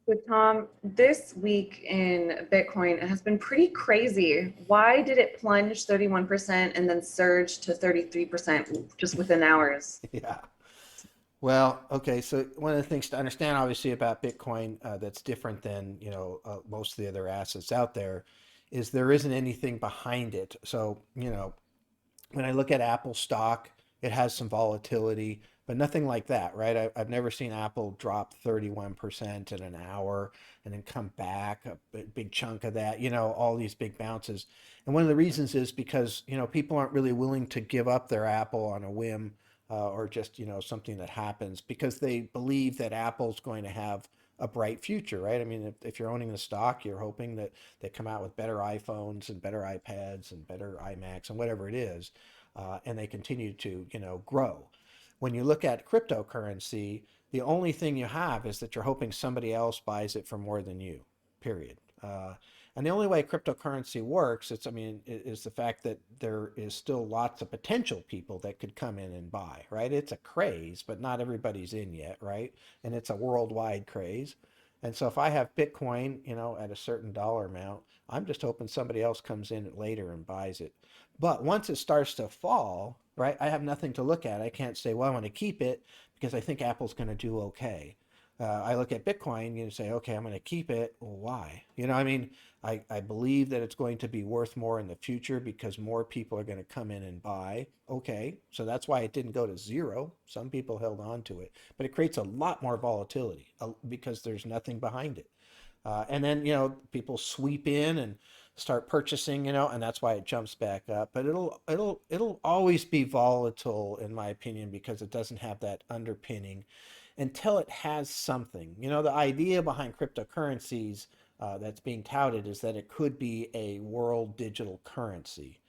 So Tom, this week in Bitcoin has been pretty crazy. Why did it plunge 31% and then surge to 33% just within hours? Yeah. Well, okay. So one of the things to understand, obviously, about Bitcoin that's different than most of the other assets out there, is there isn't anything behind it. So when I look at Apple stock, it has some volatility, but nothing like that, right? I've never seen Apple drop 31% in an hour and then come back a big chunk of that. All these big bounces. And one of the reasons is because people aren't really willing to give up their Apple on a whim or just something that happens because they believe that Apple's going to have a bright future, right? I mean, if you're owning the stock, you're hoping that they come out with better iPhones and better iPads and better iMacs and whatever it is, and they continue to grow. When you look at cryptocurrency, the only thing you have is that you're hoping somebody else buys it for more than you. Period. And the only way cryptocurrency works, is the fact that there is still lots of potential people that could come in and buy, right? It's a craze, but not everybody's in yet, right? And it's a worldwide craze. And so if I have Bitcoin, at a certain dollar amount, I'm just hoping somebody else comes in later and buys it. But once it starts to fall, right, I have nothing to look at. I can't say, well, I want to keep it because I think Apple's going to do okay. I look at Bitcoin and say, okay, I'm going to keep it. Well, why? I believe that it's going to be worth more in the future because more people are going to come in and buy. Okay, so that's why it didn't go to zero. Some people held on to it, but it creates a lot more volatility because there's nothing behind it. And then, people sweep in and start purchasing, and that's why it jumps back up. But it'll always be volatile, in my opinion, because it doesn't have that underpinning until it has something. The idea behind cryptocurrencies that's being touted is that it could be a world digital currency.